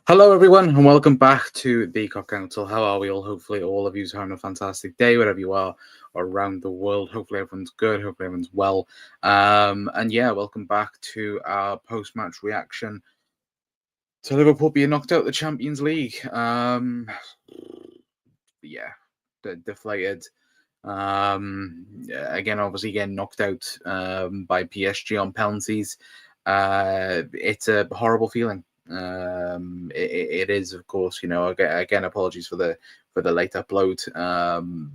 Hello, everyone, and welcome back to the Cock Council. How are we all? Hopefully, all of you are having a fantastic day, wherever you are around the world. Hopefully, everyone's good. Hopefully, everyone's well. And yeah, welcome back to our post-match reaction to Liverpool being knocked out of the Champions League. Yeah, deflated. Again, obviously, getting knocked out by PSG on penalties. It's a horrible feeling. It is, of course. Again, apologies for the late upload.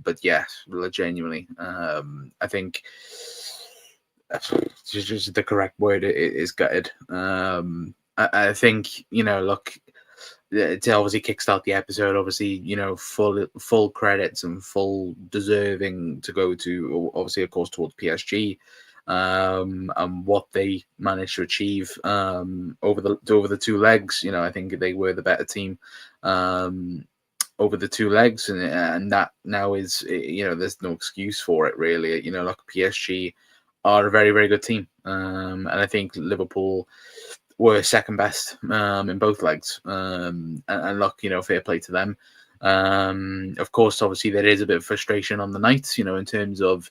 But yeah, genuinely, I think just the correct word is gutted. I think look, to obviously kickstart the episode, obviously, full credits and full deserving to go to, obviously, of course, towards PSG, and what they managed to achieve over the two legs. I think they were the better team over the two legs, and that now is, there's no excuse for it, really. Like PSG are a very, very good team, and I think Liverpool were second best in both legs. And look, fair play to them. Of course, obviously, there is a bit of frustration on the night, in terms of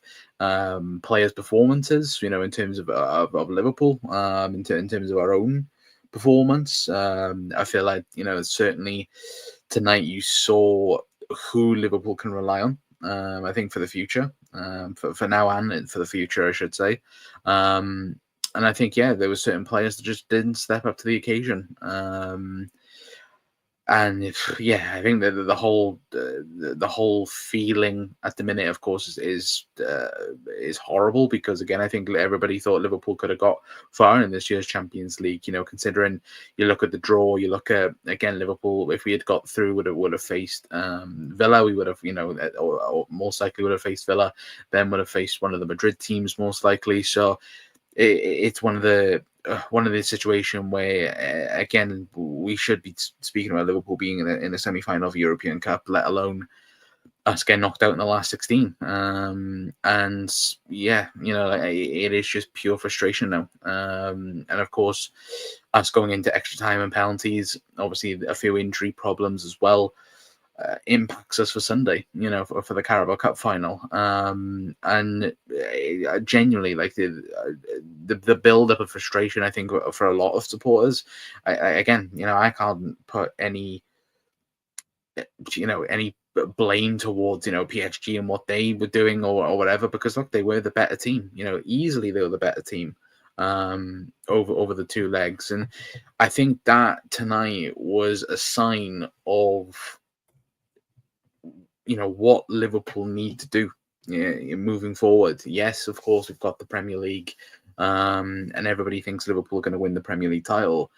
players' performances, in terms of Liverpool, in terms of our own performance. I feel like, certainly tonight you saw who Liverpool can rely on. I think for the future, for now and for the future, I should say. And I think, yeah, there were certain players that just didn't step up to the occasion. And yeah, I think that the whole feeling at the minute, of course, is horrible, because again, I think everybody thought Liverpool could have got far in this year's Champions League. Considering you look at the draw, you look at, again, Liverpool. If we had got through, would have faced Villa. We would have, or most likely would have faced Villa. Then would have faced one of the Madrid teams, most likely. So it's one of the situation where, again, we should be speaking about Liverpool being in a semi-final of European Cup, let alone us getting knocked out in the last 16. And yeah, it is just pure frustration now. And of course, us going into extra time and penalties, obviously a few injury problems as well, impacts us for Sunday, for the Carabao Cup final. And genuinely, like the build up of frustration, I think, for a lot of supporters. Again, I can't put any blame towards PSG and what they were doing, or whatever, because look, they were the better team. Easily they were the better team over the two legs. And I think that tonight was a sign of what Liverpool need to do, moving forward. Yes, of course, we've got the Premier League, and everybody thinks Liverpool are going to win the Premier League title,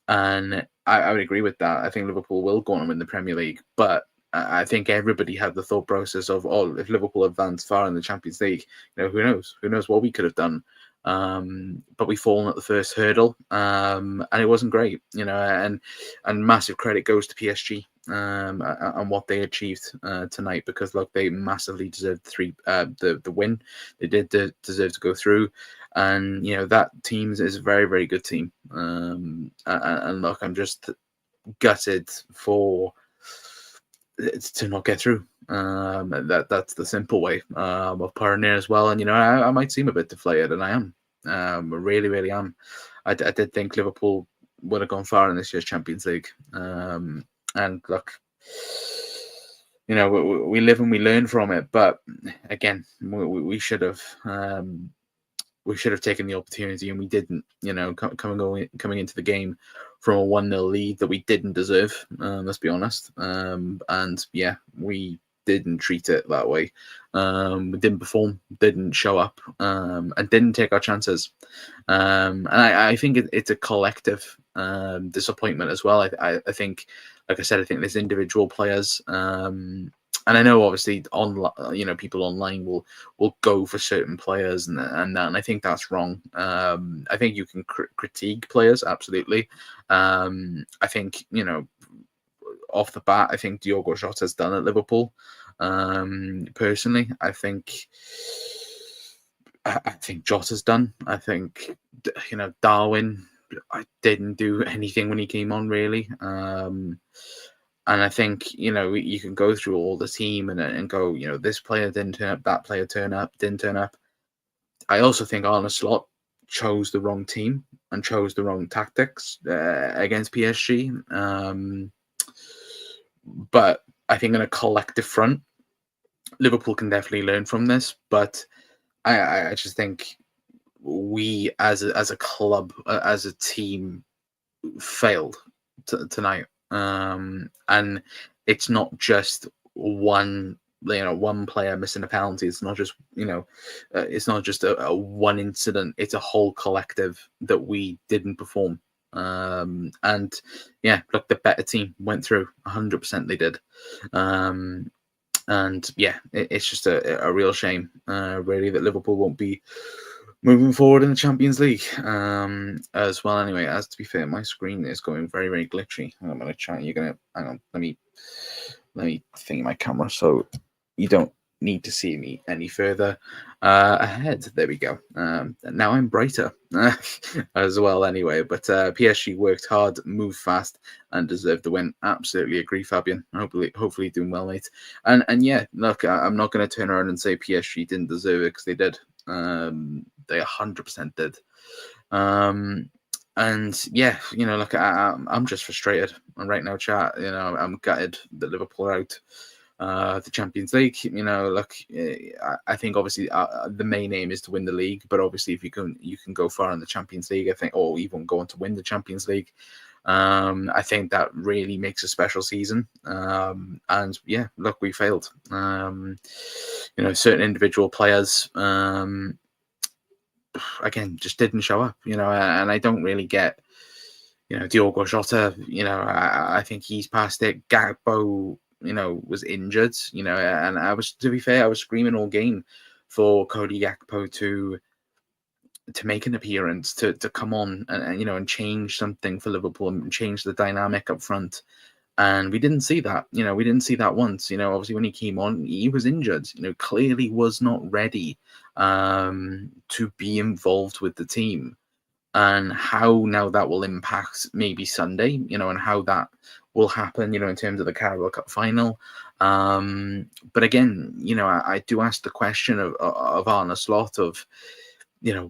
and I would agree with that. I think Liverpool will go on and win the Premier League, but I think everybody had the thought process of, oh, if Liverpool advance far in the Champions League, who knows what we could have done. But we fallen at the first hurdle, and it wasn't great, and massive credit goes to PSG and what they achieved tonight, because look, they massively deserved the win. They did deserve to go through, and that team is a very, very good team. And look, I'm just gutted for to not get through. That's the simple way of putting it as well. And I might seem a bit deflated, and I am. I really, really am. I did think Liverpool would have gone far in this year's Champions League. And look, we live and we learn from it. But again, we should have. We should have taken the opportunity, and we didn't. Coming into the game from a 1-0 lead that we didn't deserve. Let's be honest. And yeah, we didn't treat it that way. We didn't perform, didn't show up, and didn't take our chances. And I think it's a collective disappointment as well. I think, like I said, I think there's individual players. And I know, obviously, people online will go for certain players and that, and I think that's wrong. I think you can critique players, absolutely. I think, off the bat, I think Diogo Jota has done at Liverpool. Personally, I think Jota's done. I think Darwin I didn't do anything when he came on really. And I think, you can go through all the team and go, this player didn't turn up, that player didn't turn up. I also think Arne Slot chose the wrong team and chose the wrong tactics against PSG. But I think in a collective front, Liverpool can definitely learn from this. But I just think we as a club, as a team, failed tonight. And it's not just one player missing a penalty. It's not just it's not just a one incident. It's a whole collective that we didn't perform. And yeah, look, the better team went through. 100% they did. And yeah, it's just a real shame, really, that Liverpool won't be moving forward in the Champions League as well. Anyway, as to be fair, my screen is going very, very glitchy. I'm going to try. You're going to hang on. Let me think my camera so you don't need to see me any further ahead. There we go. Now I'm brighter as well. Anyway, but PSG worked hard, moved fast, and deserved the win. Absolutely agree, Fabian. Hopefully doing well, mate. And yeah, look, I'm not going to turn around and say PSG didn't deserve it, because they did. They 100% did. And yeah, look, I'm just frustrated. And right now, chat, I'm gutted that Liverpool are out the Champions League. Look, I think obviously the main aim is to win the league, but obviously if you can go far in the Champions League, I think, or even go on to win the Champions League, I think that really makes a special season. And yeah, look, we failed. Certain individual players, again, just didn't show up. And I don't really get, Diogo Jota. I think he's past it. Gakpo, was injured. And to be fair, I was screaming all game for Cody Gakpo to make an appearance, to come on and change something for Liverpool and change the dynamic up front. And we didn't see that. We didn't see that once. Obviously when he came on, he was injured. Clearly was not ready to be involved with the team. And how now that will impact maybe Sunday, and how that will happen, in terms of the Carabao Cup final. But again, I do ask the question of Arne Slot of,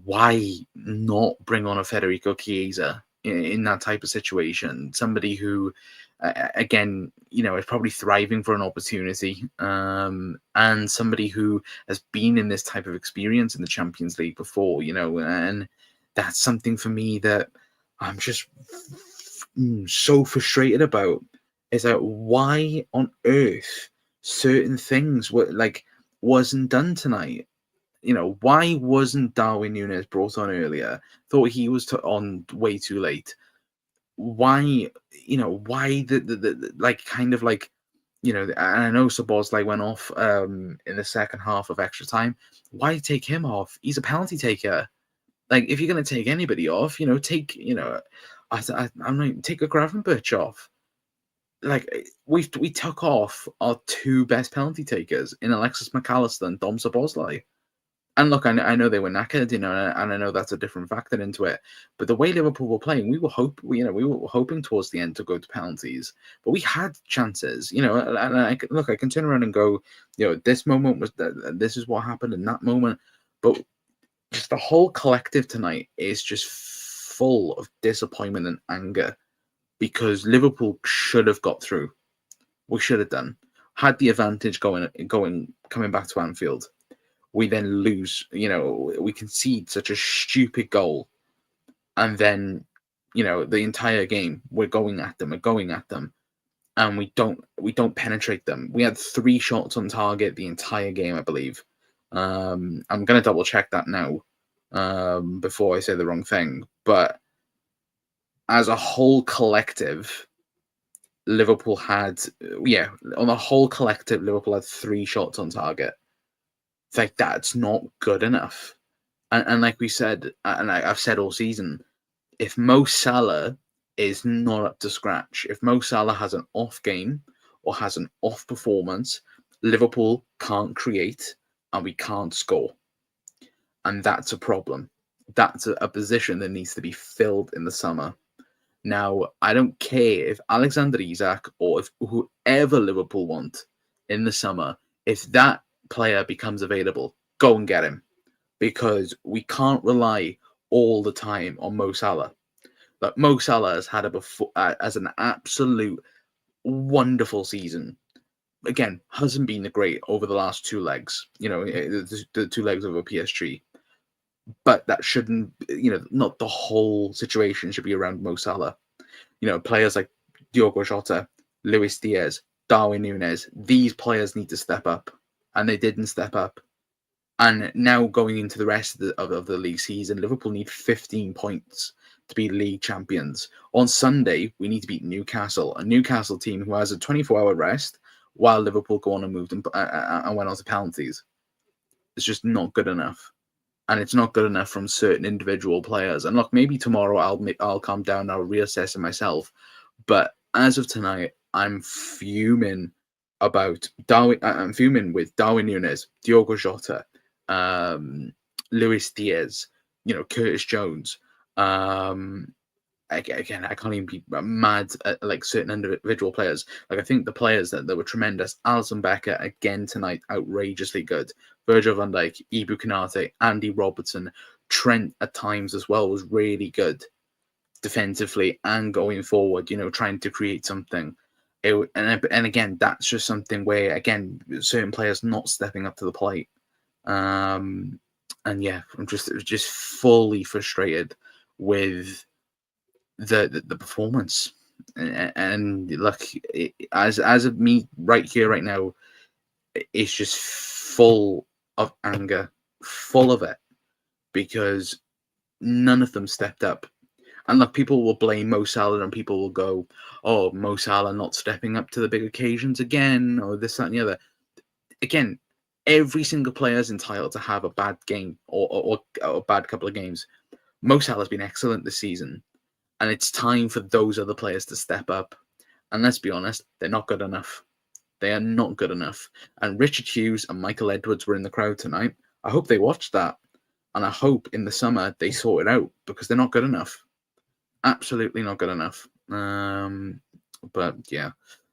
why not bring on a Federico Chiesa in that type of situation? Somebody who, again, is probably thriving for an opportunity, and somebody who has been in this type of experience in the Champions League before, and that's something for me that I'm just so frustrated about, is that why on earth certain things wasn't done tonight. Why wasn't Darwin Núñez brought on earlier? Thought he was on way too late. Why, why the kind of and I know Szoboszlai went off in the second half of extra time. Why take him off? He's a penalty taker. Like, if you're going to take anybody off, take, I'm not, take a Gravenberch off. Like, we took off our two best penalty takers in Alexis McAllister and Dom Szoboszlai. And look, I know they were knackered, and I know that's a different factor into it. But the way Liverpool were playing, we were hoping towards the end to go to penalties, but we had chances, And I can turn around and go, this moment was this is what happened in that moment, but just the whole collective tonight is just full of disappointment and anger, because Liverpool should have got through. We should have done, had the advantage coming back to Anfield. We then lose, we concede such a stupid goal. And then, the entire game, we're going at them, and we don't penetrate them. We had 3 shots on target the entire game, I believe. I'm going to double check that now before I say the wrong thing. But as a whole collective, Liverpool had, on the whole collective, Liverpool had 3 shots on target. It's like, that's not good enough. And like we said, and I've said all season, if Mo Salah is not up to scratch, if Mo Salah has an off game or has an off performance, Liverpool can't create and we can't score. And that's a problem. that's a position that needs to be filled in the summer. Now, I don't care if Alexander Isak or if whoever Liverpool want in the summer, if that player becomes available, go and get him, because we can't rely all the time on Mo Salah. Like, Mo Salah has had as an absolute wonderful season. Again, hasn't been great over the last two legs, the two legs over PSG. But that shouldn't, not the whole situation should be around Mo Salah. Players like Diogo Jota, Luis Diaz, Darwin Núñez, these players need to step up, and they didn't step up. And now going into the rest of the league season, Liverpool need 15 points to be league champions. On Sunday, we need to beat Newcastle, a Newcastle team who has a 24-hour rest, while Liverpool go on and moved and went on to penalties. It's just not good enough. And it's not good enough from certain individual players. And look, maybe tomorrow I'll calm down, I'll reassess it myself. But as of tonight, I'm fuming about Darwin. I'm fuming with Darwin Núñez, Diogo Jota, Luis Diaz, Curtis Jones. Again, I can't even be mad at like certain individual players. Like, I think the players that were tremendous. Alisson Becker again tonight, outrageously good. Virgil van Dijk, Ibu Konate, Andy Robertson, Trent at times as well was really good defensively and going forward. Trying to create something. And again, that's just something where again certain players not stepping up to the plate. And yeah, I'm just fully frustrated with the performance, and look, as of me right here right now, it's just full of anger, full of it, because none of them stepped up. And look, people will blame Mo Salah, and people will go, "Oh, Mo Salah not stepping up to the big occasions again," or this, that, and the other. Again, every single player is entitled to have a bad game or a bad couple of games. Mo Salah's been excellent this season. And it's time for those other players to step up. And let's be honest, they're not good enough. They are not good enough. And Richard Hughes and Michael Edwards were in the crowd tonight. I hope they watched that. And I hope in the summer they sort it out, because they're not good enough. Absolutely not good enough. But yeah,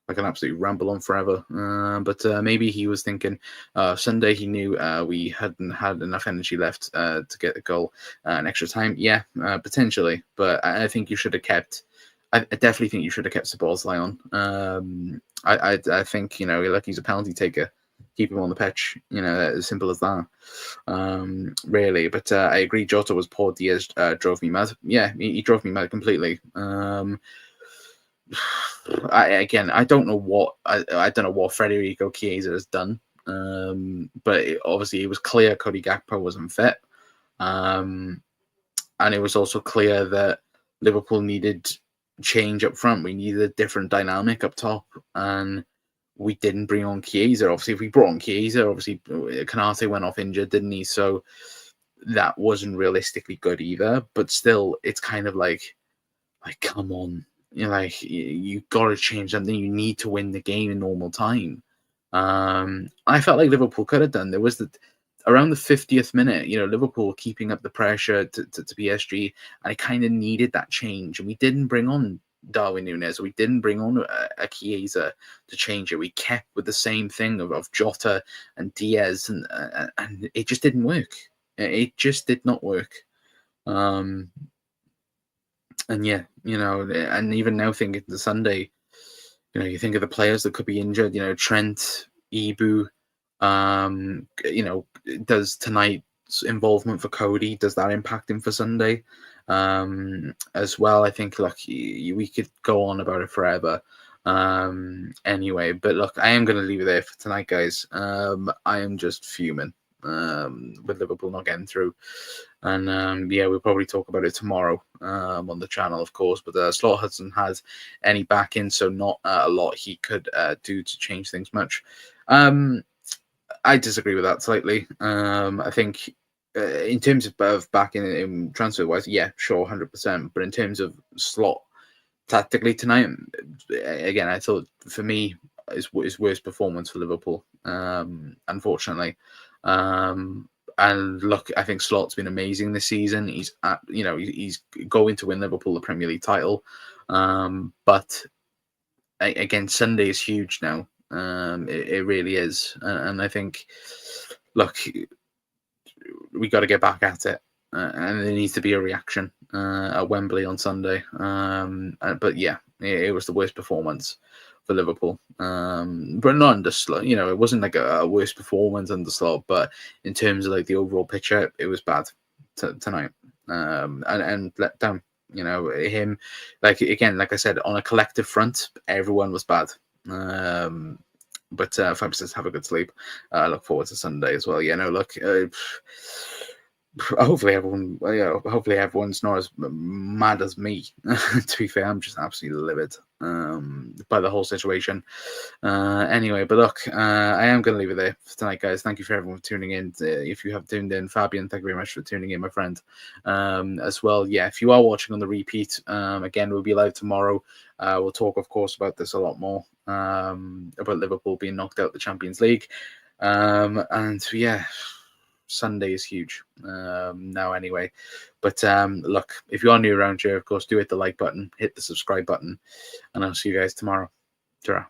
I can absolutely ramble on forever. But maybe he was thinking Sunday he knew we hadn't had enough energy left to get a goal in extra time. Yeah, potentially. But I think you should have kept. I definitely think you should have kept Szoboszlai on. I think like he's a penalty taker. Keep him on the pitch. As simple as that. Really. But I agree. Jota was poor. Diaz drove me mad. Yeah, he drove me mad completely. I don't know what Federico Chiesa has done, but obviously it was clear Cody Gakpo wasn't fit, and it was also clear that Liverpool needed change up front. We needed a different dynamic up top, and we didn't bring on Chiesa. Obviously, if we brought on Chiesa, obviously Konate went off injured, didn't he? So that wasn't realistically good either. But still, it's kind of like come on. You got to change something. You need to win the game in normal time. I felt like Liverpool could have done. There was around the 50th minute, Liverpool keeping up the pressure to PSG, and it kind of needed that change. And we didn't bring on Darwin Núñez. We didn't bring on a Chiesa to change it. We kept with the same thing of Jota and Diaz, and it just didn't work. It just did not work. And yeah, and even now thinking the Sunday, you think of the players that could be injured. Trent, Ibu. Does tonight's involvement for Cody, does that impact him for Sunday? As well, I think we could go on about it forever. Anyway, but look, I am going to leave it there for tonight, guys. I am just fuming with Liverpool not getting through. And yeah, we'll probably talk about it tomorrow on the channel, of course. But Slot hasn't had any backing, so not a lot he could do to change things much. I disagree with that slightly. I think in terms of backing in transfer wise, yeah, sure, 100%. But in terms of Slot tactically tonight, again, I thought for me his worst performance for Liverpool. Unfortunately. And look, I think Slot's been amazing this season. He's he's going to win Liverpool the Premier League title, but again, Sunday is huge now. It really is, and I think, look, we got to get back at it, and there needs to be a reaction at Wembley on Sunday. But yeah, it was the worst performance for Liverpool, but not under Slot. It wasn't like a worst performance under Slot, but in terms of like the overall picture, it was bad tonight, and let down. Him, like I said, on a collective front, everyone was bad. But Fab says, have a good sleep. I look forward to Sunday as well. Look, hopefully everyone's not as mad as me. To be fair, I'm just absolutely livid by the whole situation. Anyway, but look, I am going to leave it there for tonight, guys. Thank you for everyone for tuning in. If you have tuned in, Fabian, thank you very much for tuning in, my friend. As well, yeah, if you are watching on the repeat, again, we'll be live tomorrow. We'll talk, of course, about this a lot more, about Liverpool being knocked out of the Champions League. And yeah, Sunday is huge now anyway. But look, if you are new around here, of course, do hit the like button, hit the subscribe button, and I'll see you guys tomorrow. Ta-ra.